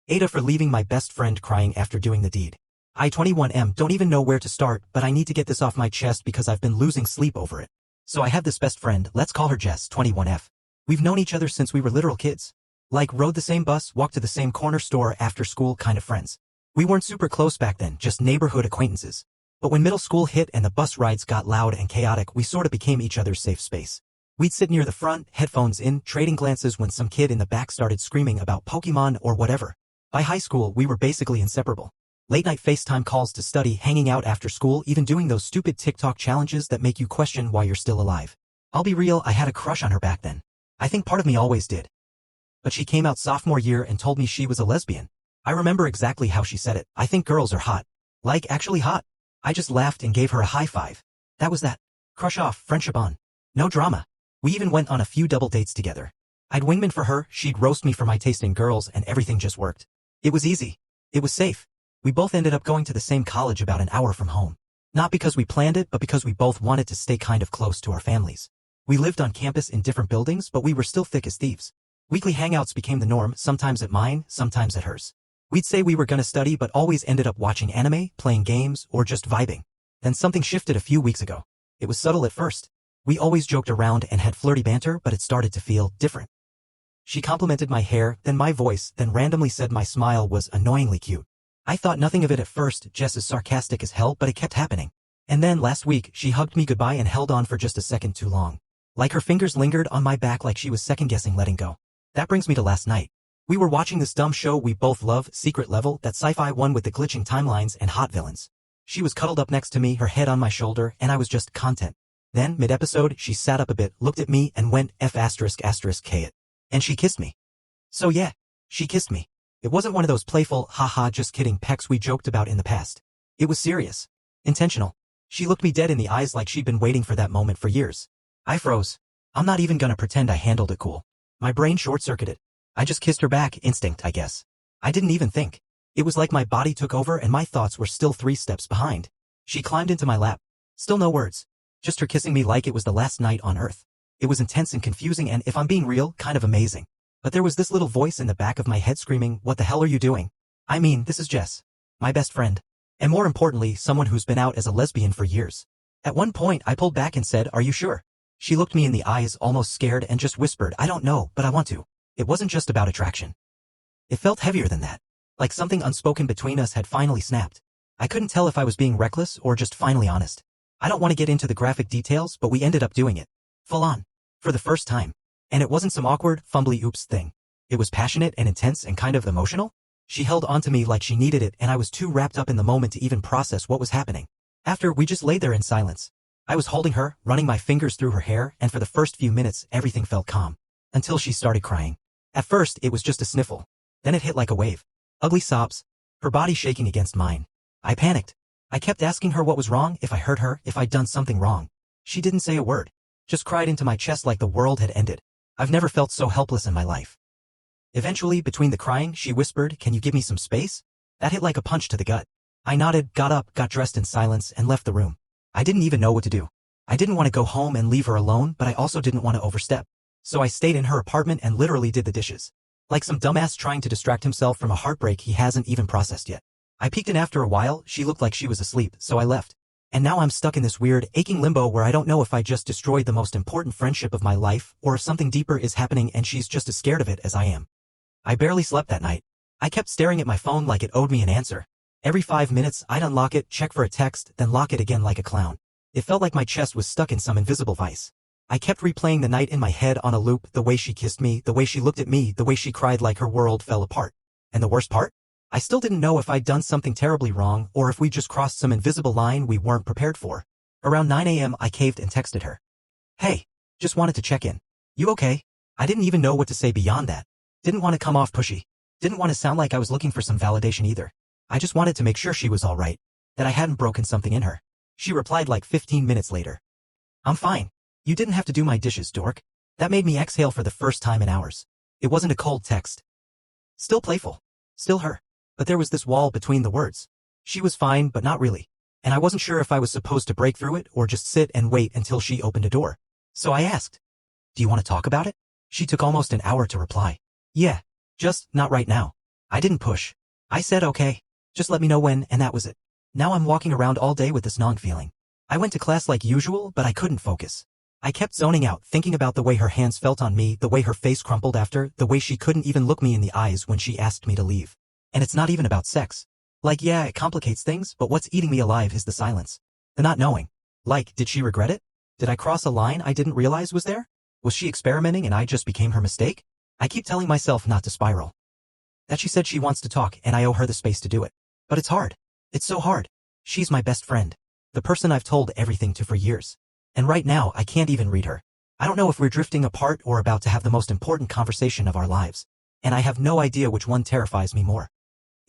AITAH for leaving my best friend crying after doing the deed. I 21M don't even know where to start, but I need to get this off my chest because I've been losing sleep over it. So I have this best friend, let's call her Jess, 21F. We've known each other since we were literal kids. Like rode the same bus, walked to the same corner store after school kind of friends. We weren't super close back then, just neighborhood acquaintances. But when middle school hit and the bus rides got loud and chaotic, we sort of became each other's safe space. We'd sit near the front, headphones in, trading glances when some kid in the back started screaming about Pokemon or whatever. By high school, we were basically inseparable. Late-night FaceTime calls to study, hanging out after school, even doing those stupid TikTok challenges that make you question why you're still alive. I'll be real, I had a crush on her back then. I think part of me always did. But she came out sophomore year and told me she was a lesbian. I remember exactly how she said it. I think girls are hot. Like, actually hot. I just laughed and gave her a high five. That was that. Crush off, friendship on. No drama. We even went on a few double dates together. I'd wingman for her, she'd roast me for my taste in girls, and everything just worked. It was easy. It was safe. We both ended up going to the same college about an hour from home. Not because we planned it, but because we both wanted to stay kind of close to our families. We lived on campus in different buildings, but we were still thick as thieves. Weekly hangouts became the norm, sometimes at mine, sometimes at hers. We'd say we were gonna study but always ended up watching anime, playing games, or just vibing. Then something shifted a few weeks ago. It was subtle at first. We always joked around and had flirty banter, but it started to feel different. She complimented my hair, then my voice, then randomly said my smile was annoyingly cute. I thought nothing of it at first, Jess is sarcastic as hell, but it kept happening. And then last week, she hugged me goodbye and held on for just a second too long. Like her fingers lingered on my back like she was second-guessing letting go. That brings me to last night. We were watching this dumb show we both love, Secret Level, that sci-fi one with the glitching timelines and hot villains. She was cuddled up next to me, her head on my shoulder, and I was just content. Then, mid-episode, she sat up a bit, looked at me, and went F***K it. And she kissed me. So yeah, she kissed me. It wasn't one of those playful, haha just kidding pecks we joked about in the past. It was serious. Intentional. She looked me dead in the eyes like she'd been waiting for that moment for years. I froze. I'm not even gonna pretend I handled it cool. My brain short-circuited. I just kissed her back, instinct, I guess. I didn't even think. It was like my body took over and my thoughts were still 3 steps behind. She climbed into my lap. Still no words. Just her kissing me like it was the last night on Earth. It was intense and confusing and, if I'm being real, kind of amazing. But there was this little voice in the back of my head screaming, what the hell are you doing? I mean, this is Jess. My best friend. And more importantly, someone who's been out as a lesbian for years. At one point, I pulled back and said, are you sure? She looked me in the eyes, almost scared, and just whispered, I don't know, but I want to. It wasn't just about attraction. It felt heavier than that. Like something unspoken between us had finally snapped. I couldn't tell if I was being reckless or just finally honest. I don't want to get into the graphic details, but we ended up doing it. Full on. For the first time. And it wasn't some awkward, fumbly oops thing. It was passionate and intense and kind of emotional. She held onto me like she needed it, and I was too wrapped up in the moment to even process what was happening. After, we just lay there in silence. I was holding her, running my fingers through her hair, and for the first few minutes, everything felt calm. Until she started crying. At first, it was just a sniffle. Then it hit like a wave. Ugly sobs. Her body shaking against mine. I panicked. I kept asking her what was wrong, if I hurt her, if I'd done something wrong. She didn't say a word. Just cried into my chest like the world had ended. I've never felt so helpless in my life. Eventually, between the crying, she whispered, can you give me some space? That hit like a punch to the gut. I nodded, got up, got dressed in silence, and left the room. I didn't even know what to do. I didn't want to go home and leave her alone, but I also didn't want to overstep. So I stayed in her apartment and literally did the dishes. Like some dumbass trying to distract himself from a heartbreak he hasn't even processed yet. I peeked in after a while, she looked like she was asleep, so I left. And now I'm stuck in this weird, aching limbo where I don't know if I just destroyed the most important friendship of my life, or if something deeper is happening and she's just as scared of it as I am. I barely slept that night. I kept staring at my phone like it owed me an answer. Every 5 minutes, I'd unlock it, check for a text, then lock it again like a clown. It felt like my chest was stuck in some invisible vice. I kept replaying the night in my head on a loop, the way she kissed me, the way she looked at me, the way she cried like her world fell apart. And the worst part? I still didn't know if I'd done something terribly wrong or if we just crossed some invisible line we weren't prepared for. Around 9 a.m. I caved and texted her. Hey, just wanted to check in. You okay? I didn't even know what to say beyond that. Didn't want to come off pushy. Didn't want to sound like I was looking for some validation either. I just wanted to make sure she was alright. That I hadn't broken something in her. She replied like 15 minutes later. I'm fine. You didn't have to do my dishes, dork. That made me exhale for the first time in hours. It wasn't a cold text. Still playful. Still her. But there was this wall between the words. She was fine, but not really. And I wasn't sure if I was supposed to break through it or just sit and wait until she opened a door. So I asked, do you want to talk about it? She took almost an hour to reply. Yeah, just not right now. I didn't push. I said okay. Just let me know when, and that was it. Now I'm walking around all day with this gnawing feeling. I went to class like usual, but I couldn't focus. I kept zoning out, thinking about the way her hands felt on me, the way her face crumpled after, the way she couldn't even look me in the eyes when she asked me to leave. And it's not even about sex. Like, yeah, it complicates things, but what's eating me alive is the silence. The not knowing. Like, did she regret it? Did I cross a line I didn't realize was there? Was she experimenting and I just became her mistake? I keep telling myself not to spiral. That she said she wants to talk and I owe her the space to do it. But it's hard. It's so hard. She's my best friend. The person I've told everything to for years. And right now, I can't even read her. I don't know if we're drifting apart or about to have the most important conversation of our lives. And I have no idea which one terrifies me more.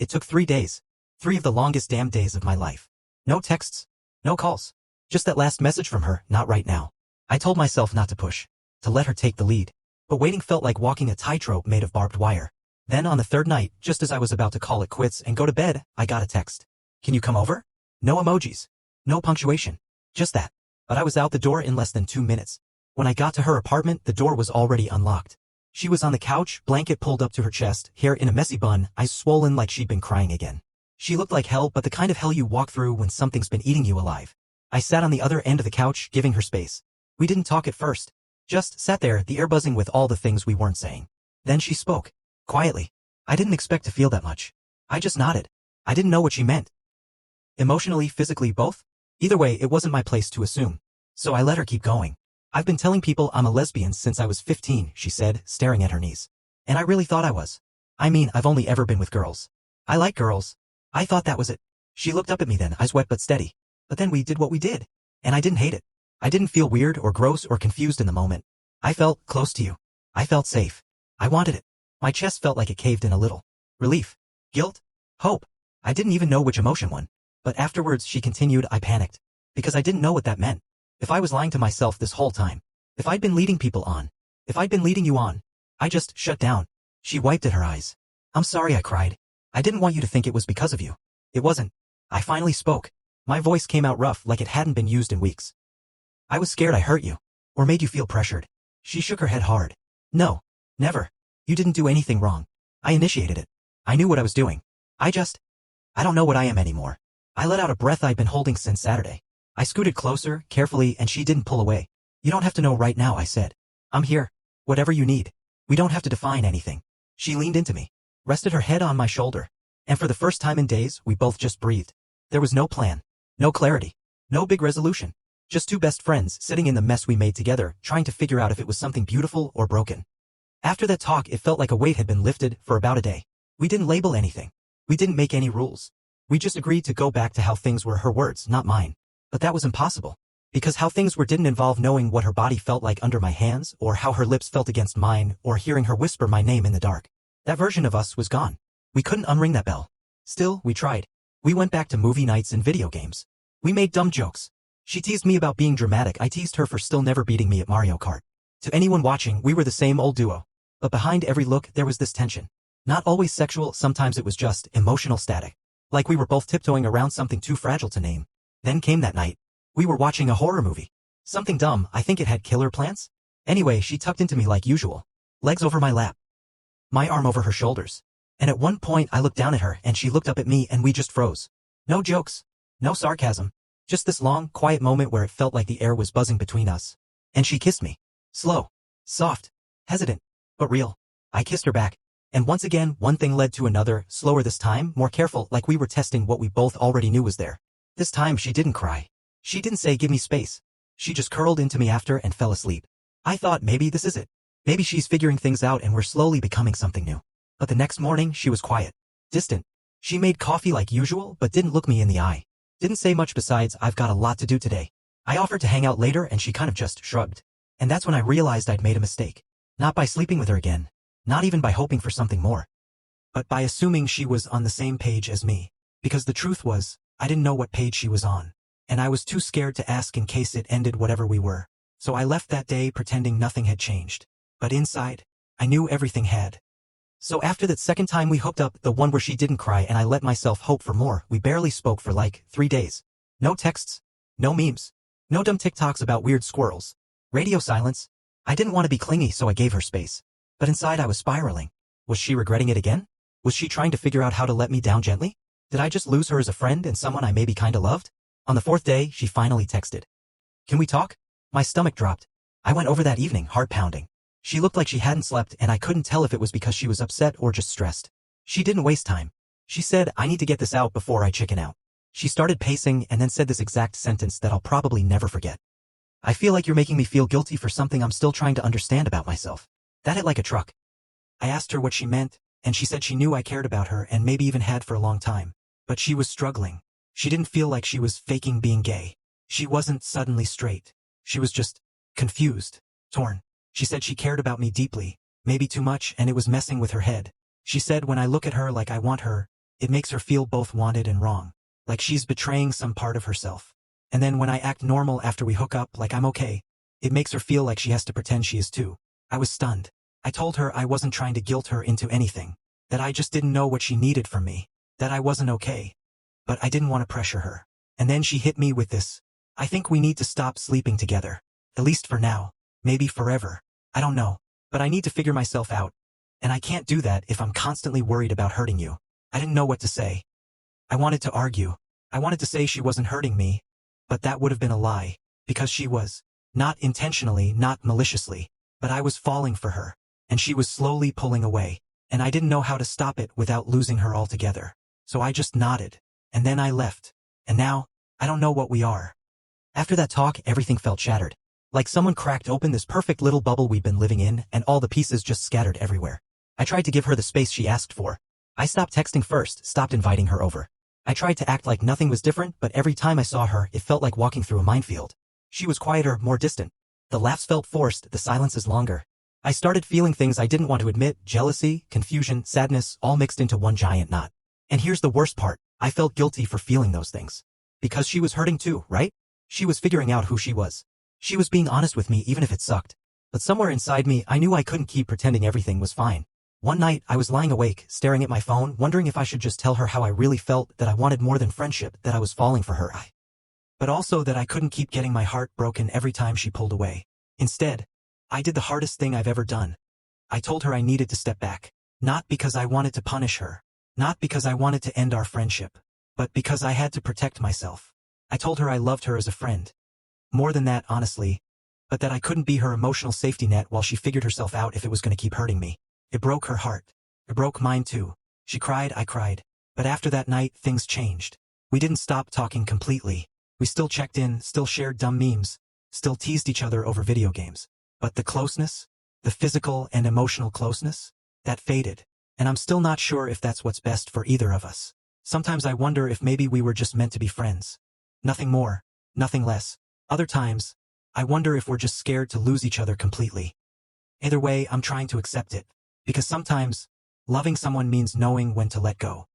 It took 3 days. 3 of the longest damn days of my life. No texts. No calls. Just that last message from her, not right now. I told myself not to push. To let her take the lead. But waiting felt like walking a tightrope made of barbed wire. Then on the 3rd night, just as I was about to call it quits and go to bed, I got a text. Can you come over? No emojis. No punctuation. Just that. But I was out the door in less than 2 minutes. When I got to her apartment, the door was already unlocked. She was on the couch, blanket pulled up to her chest, hair in a messy bun, eyes swollen like she'd been crying again. She looked like hell, but the kind of hell you walk through when something's been eating you alive. I sat on the other end of the couch, giving her space. We didn't talk at first. Just sat there, the air buzzing with all the things we weren't saying. Then she spoke. Quietly. I didn't expect to feel that much. I just nodded. I didn't know what she meant. Emotionally, physically, both? Either way, it wasn't my place to assume. So I let her keep going. I've been telling people I'm a lesbian since I was 15, she said, staring at her knees. And I really thought I was. I mean, I've only ever been with girls. I like girls. I thought that was it. She looked up at me then, eyes wet but steady. But then we did what we did. And I didn't hate it. I didn't feel weird or gross or confused in the moment. I felt close to you. I felt safe. I wanted it. My chest felt like it caved in a little. Relief. Guilt. Hope. I didn't even know which emotion won. But afterwards she continued, I panicked. Because I didn't know what that meant. If I was lying to myself this whole time. If I'd been leading people on. If I'd been leading you on. I just shut down. She wiped at her eyes. I'm sorry, I cried. I didn't want you to think it was because of you. It wasn't. I finally spoke. My voice came out rough like it hadn't been used in weeks. I was scared I hurt you. Or made you feel pressured. She shook her head hard. No. Never. You didn't do anything wrong. I initiated it. I knew what I was doing. I don't know what I am anymore. I let out a breath I'd been holding since Saturday. I scooted closer, carefully, and she didn't pull away. You don't have to know right now, I said. I'm here. Whatever you need. We don't have to define anything. She leaned into me. Rested her head on my shoulder. And for the first time in days, we both just breathed. There was no plan. No clarity. No big resolution. Just 2 best friends sitting in the mess we made together, trying to figure out if it was something beautiful or broken. After that talk, it felt like a weight had been lifted for about a day. We didn't label anything. We didn't make any rules. We just agreed to go back to how things were, her words, not mine. But that was impossible. Because how things were didn't involve knowing what her body felt like under my hands, or how her lips felt against mine, or hearing her whisper my name in the dark. That version of us was gone. We couldn't unring that bell. Still, we tried. We went back to movie nights and video games. We made dumb jokes. She teased me about being dramatic. I teased her for still never beating me at Mario Kart. To anyone watching, we were the same old duo. But behind every look, there was this tension. Not always sexual, sometimes it was just emotional static. Like we were both tiptoeing around something too fragile to name. Then came that night. We were watching a horror movie. Something dumb, I think it had killer plants? Anyway, she tucked into me like usual. Legs over my lap. My arm over her shoulders. And at one point I looked down at her and she looked up at me and we just froze. No jokes. No sarcasm. Just this long, quiet moment where it felt like the air was buzzing between us. And she kissed me. Slow. Soft. Hesitant. But real. I kissed her back. And once again, one thing led to another, slower this time, more careful, like we were testing what we both already knew was there. This time she didn't cry. She didn't say give me space. She just curled into me after and fell asleep. I thought maybe this is it. Maybe she's figuring things out and we're slowly becoming something new. But the next morning she was quiet. Distant. She made coffee like usual but didn't look me in the eye. Didn't say much besides I've got a lot to do today. I offered to hang out later and she kind of just shrugged. And that's when I realized I'd made a mistake. Not by sleeping with her again. Not even by hoping for something more. But by assuming she was on the same page as me. Because the truth was, I didn't know what page she was on. And I was too scared to ask in case it ended whatever we were. So I left that day pretending nothing had changed. But inside, I knew everything had. So after that second time we hooked up, the one where she didn't cry and I let myself hope for more, we barely spoke for like 3 days. No texts. No memes. No dumb TikToks about weird squirrels. Radio silence. I didn't want to be clingy so I gave her space. But inside I was spiraling. Was she regretting it again? Was she trying to figure out how to let me down gently? Did I just lose her as a friend and someone I maybe kinda loved? On the fourth day, she finally texted. Can we talk? My stomach dropped. I went over that evening, heart pounding. She looked like she hadn't slept and I couldn't tell if it was because she was upset or just stressed. She didn't waste time. She said, I need to get this out before I chicken out. She started pacing and then said this exact sentence that I'll probably never forget. I feel like you're making me feel guilty for something I'm still trying to understand about myself. That hit like a truck. I asked her what she meant, and she said she knew I cared about her and maybe even had for a long time. But she was struggling. She didn't feel like she was faking being gay. She wasn't suddenly straight. She was just confused, torn. She said she cared about me deeply, maybe too much, and it was messing with her head. She said when I look at her like I want her, it makes her feel both wanted and wrong. Like she's betraying some part of herself. And then when I act normal after we hook up like I'm okay, it makes her feel like she has to pretend she is too. I was stunned. I told her I wasn't trying to guilt her into anything. That I just didn't know what she needed from me. That I wasn't okay. But I didn't want to pressure her. And then she hit me with this. I think we need to stop sleeping together. At least for now. Maybe forever. I don't know. But I need to figure myself out. And I can't do that if I'm constantly worried about hurting you. I didn't know what to say. I wanted to argue. I wanted to say she wasn't hurting me. But that would have been a lie. Because she was. Not intentionally, not maliciously. But I was falling for her. And she was slowly pulling away. And I didn't know how to stop it without losing her altogether. So I just nodded. And then I left. And now, I don't know what we are. After that talk, everything felt shattered. Like someone cracked open this perfect little bubble we'd been living in, and all the pieces just scattered everywhere. I tried to give her the space she asked for. I stopped texting first, stopped inviting her over. I tried to act like nothing was different, but every time I saw her, it felt like walking through a minefield. She was quieter, more distant. The laughs felt forced, the silences longer. I started feeling things I didn't want to admit, jealousy, confusion, sadness, all mixed into one giant knot. And here's the worst part, I felt guilty for feeling those things. Because she was hurting too, right? She was figuring out who she was. She was being honest with me even if it sucked. But somewhere inside me, I knew I couldn't keep pretending everything was fine. One night, I was lying awake, staring at my phone, wondering if I should just tell her how I really felt, that I wanted more than friendship, that I was falling for her. But also that I couldn't keep getting my heart broken every time she pulled away. Instead, I did the hardest thing I've ever done. I told her I needed to step back. Not because I wanted to punish her. Not because I wanted to end our friendship. But because I had to protect myself. I told her I loved her as a friend. More than that, honestly. But that I couldn't be her emotional safety net while she figured herself out if it was going to keep hurting me. It broke her heart. It broke mine too. She cried, I cried. But after that night, things changed. We didn't stop talking completely. We still checked in, still shared dumb memes, still teased each other over video games. But the closeness, the physical and emotional closeness, that faded. And I'm still not sure if that's what's best for either of us. Sometimes I wonder if maybe we were just meant to be friends. Nothing more, nothing less. Other times, I wonder if we're just scared to lose each other completely. Either way, I'm trying to accept it. Because sometimes, loving someone means knowing when to let go.